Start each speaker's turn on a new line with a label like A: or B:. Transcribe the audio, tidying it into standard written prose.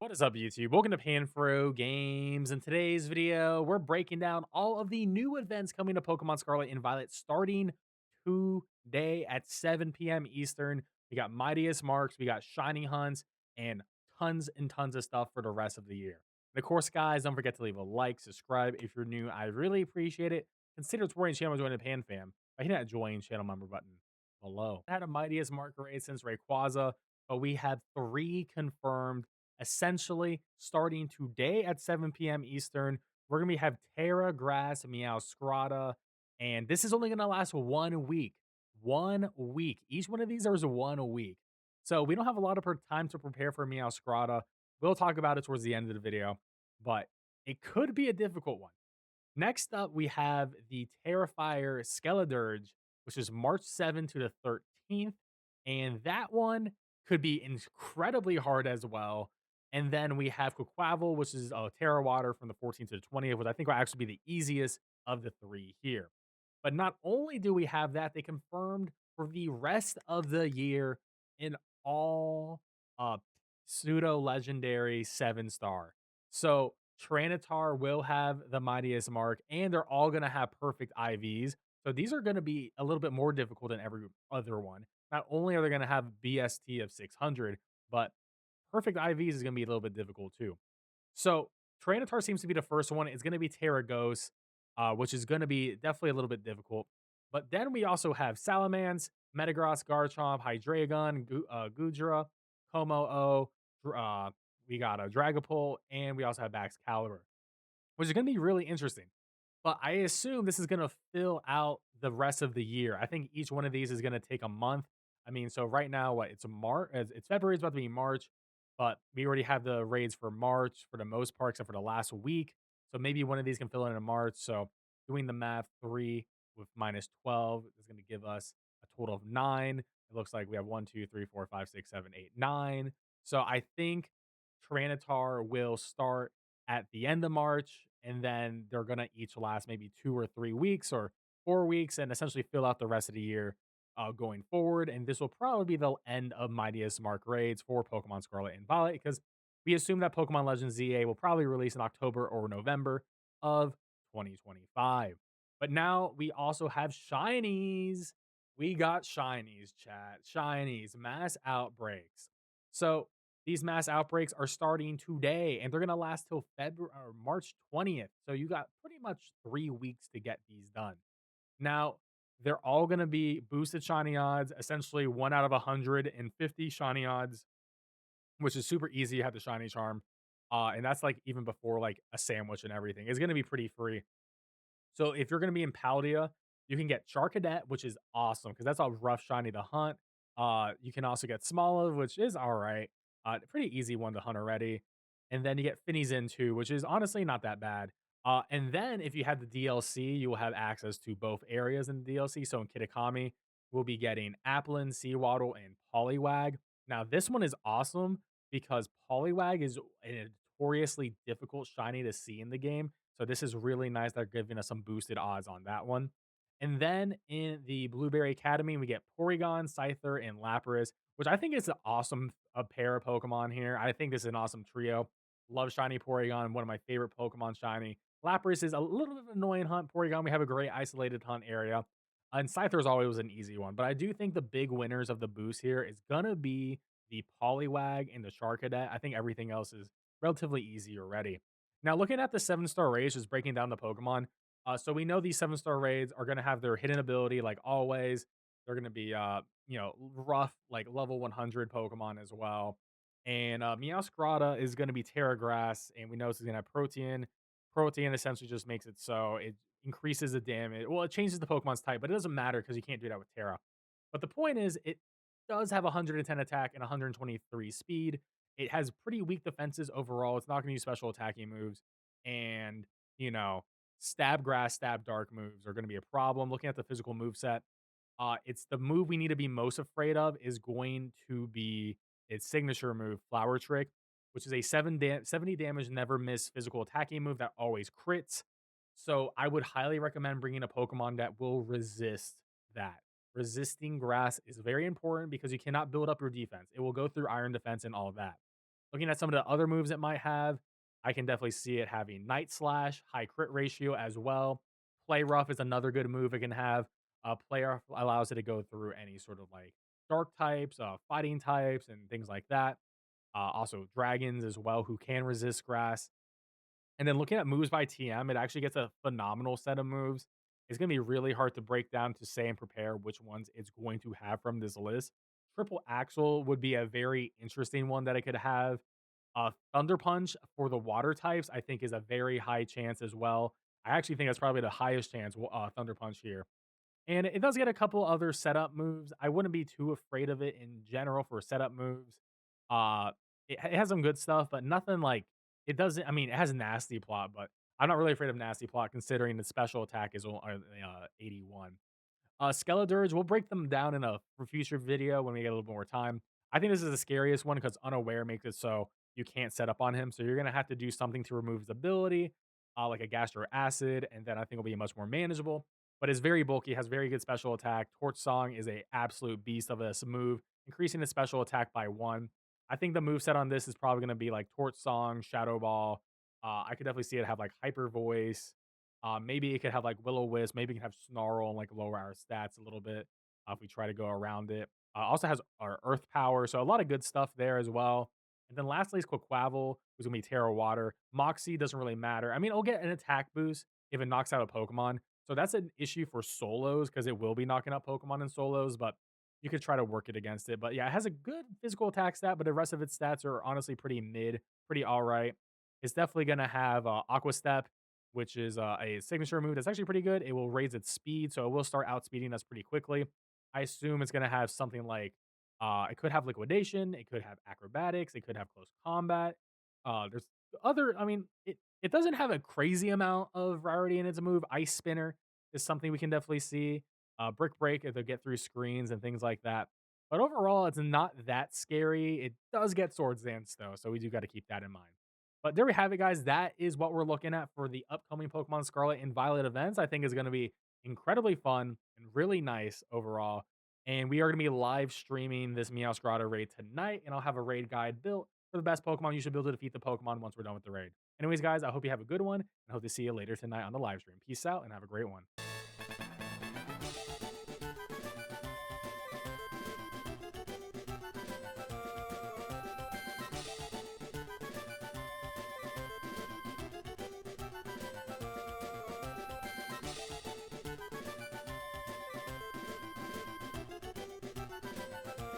A: What is up, YouTube? Welcome to PanFro Games. In today's video, we're breaking down all of the new events coming to Pokemon Scarlet and Violet starting today at 7 p.m. Eastern. We got Mightiest Marks, we got Shiny Hunts, and tons of stuff for the rest of the year. And of course, guys, don't forget to leave a like, subscribe if you're new. I really appreciate it. Consider supporting the channel by joining the Pan Fam by hitting that join channel member button below. I had a Mightiest Mark raid since Rayquaza, but we have 3 confirmed essentially starting today at 7 p.m. Eastern. We're going to have Terra, Grass, Meowscarada, and this is only going to last 1 week. 1 week. Each one of these is 1 week. So we don't have a lot of time to prepare for Meowscarada. We'll talk about it towards the end of the video, but it could be a difficult one. Next up, we have the Terrifier Skeledirge, which is March 7th to the 13th. And that one could be incredibly hard as well. And then we have Quaquaval, which is Terra Water from the 14th to the 20th, which I think will actually be the easiest of the 3 here. But not only do we have that, they confirmed for the rest of the year in all uh, pseudo legendary 7-star. So Tranitar will have the mightiest mark, and they're all going to have perfect IVs. So these are going to be a little bit more difficult than every other one. Not only are they going to have BST of 600, but perfect IVs is going to be a little bit difficult too. So Tranitar seems to be the first one. It's going to be Terragos, which is going to be definitely a little bit difficult. But then we also have Salamence, Metagross, Garchomp, Hydreigon, Gudra, Como-O, we got a Dragapult, and we also have Baxcalibur, which is going to be really interesting. But I assume this is going to fill out the rest of the year. I think each one of these is going to take a month. I mean, so right now, what it's a March, it's February, it's about to be March, but we already have the raids for March for the most part, except for the last week. So maybe one of these can fill in March. So doing the math, 3 with minus 12 is going to give us a total of 9. It looks like we have 1, 2, 3, 4, 5, 6, 7, 8, 9. So I think Tranitar will start at the end of March, and then they're gonna each last maybe 2 or 3 weeks or 4 weeks, and essentially fill out the rest of the year going forward. And this will probably be the end of Mightiest Mark raids for Pokemon Scarlet and Violet because we assume that Pokemon Legends ZA will probably release in October or November of 2025. But now we also have shinies. We got shinies, chat. Shinies, mass outbreaks. So these mass outbreaks are starting today and they're going to last till February or March 20th. So you got pretty much 3 weeks to get these done. Now, they're all going to be boosted shiny odds, essentially 1 out of 150 shiny odds, which is super easy. You have the shiny charm. And that's like even before like a sandwich and everything. It's going to be pretty free. So if you're going to be in Paldea, you can get Charcadet, which is awesome because that's a rough shiny to hunt. You can also get Smoliv, which is all right. Pretty easy one to hunt already. And then you get Finizen too, which is honestly not that bad. And then if you have the DLC, you will have access to both areas in the DLC. So in Kitakami, we'll be getting Applin, Seawaddle, and Poliwag. Now this one is awesome because Poliwag is a notoriously difficult shiny to see in the game. So this is really nice. They're giving us some boosted odds on that one. And then in the Blueberry Academy, we get Porygon, Scyther, and Lapras, which I think is an awesome pair of Pokemon here. I think this is an awesome trio. Love Shiny Porygon, one of my favorite Pokemon Shiny. Lapras is a little bit of an annoying hunt. Porygon, we have a great isolated hunt area. And Scyther is always an easy one. But I do think the big winners of the boost here is going to be the Poliwag and the Charcadet. I think everything else is relatively easy already. Now, looking at the 7-star raids, just breaking down the Pokemon. So we know these 7-star raids are going to have their hidden ability, like always. They're going to be, rough, like level 100 Pokemon as well. And Meowscarada is going to be Terra Grass, and we know this is going to have Protean. Protean essentially just makes it so it increases the damage. Well, it changes the Pokemon's type, but it doesn't matter because you can't do that with Terra. But the point is, it does have 110 attack and 123 speed. It has pretty weak defenses overall. It's not going to use special attacking moves. And, stab grass, stab dark moves are going to be a problem. Looking at the physical move set, it's the move we need to be most afraid of is going to be its signature move, Flower Trick, which is a 70 damage, never miss physical attacking move that always crits. So I would highly recommend bringing a Pokemon that will resist that. Resisting grass is very important because you cannot build up your defense. It will go through iron defense and all of that. Looking at some of the other moves it might have, I can definitely see it having Night Slash, high crit ratio as well. Play Rough is another good move it can have. Play Rough allows it to go through any sort of like dark types, fighting types, and things like that. Also, dragons as well who can resist grass. And then looking at moves by TM, it actually gets a phenomenal set of moves. It's going to be really hard to break down to say and prepare which ones it's going to have from this list. Triple Axle would be a very interesting one that it could have. Thunder Punch for the water types, I think, is a very high chance as well. I actually think that's probably the highest chance Thunder Punch here. And it does get a couple other setup moves. I wouldn't be too afraid of it in general for setup moves. Uh, it has some good stuff, but nothing like it doesn't. I mean, it has a nasty plot, but I'm not really afraid of nasty plot considering the special attack is 81. Skeledirge, we'll break them down in a future video when we get a little bit more time. I think this is the scariest one because unaware makes it so you can't set up on him. So you're gonna have to do something to remove his ability, like a gastro acid, and then I think it'll be much more manageable. But it's very bulky, has very good special attack. Torch Song is a absolute beast of a move, increasing the special attack by 1. I think the move set on this is probably gonna be like Torch Song, Shadow Ball. I could definitely see it have like Hyper Voice, maybe it could have like Will-O-Wisp, maybe it can have Snarl and like lower our stats a little bit if we try to go around it. Also has our Earth Power, so a lot of good stuff there as well. And then lastly is Quaquaval, who's gonna be Terra Water. Moxie doesn't really matter. I mean, it'll get an attack boost if it knocks out a Pokemon. So that's an issue for solos because it will be knocking out Pokemon in solos, but you could try to work it against it. But yeah, it has a good physical attack stat, but the rest of its stats are honestly pretty mid, pretty all right. It's definitely gonna have Aqua Step, which is a signature move that's actually pretty good. It will raise its speed, so it will start outspeeding us pretty quickly. I assume it's gonna have something like it could have liquidation, it could have acrobatics, it could have close combat. There's other, I mean, it doesn't have a crazy amount of variety in its move. Ice Spinner is something we can definitely see. Brick Break if they get through screens and things like that. But overall, it's not that scary. It does get Swords Dance though, so we do got to keep that in mind. But there we have it, guys. That is what we're looking at for the upcoming Pokemon Scarlet and Violet events. I think is going to be incredibly fun and really nice overall. And we are going to be live streaming this Meowscarada raid tonight, and I'll have a raid guide built for the best Pokemon you should be able to defeat the Pokemon once we're done with the raid. Anyways, guys, I hope you have a good one, and hope to see you later tonight on the live stream. Peace out, and have a great one.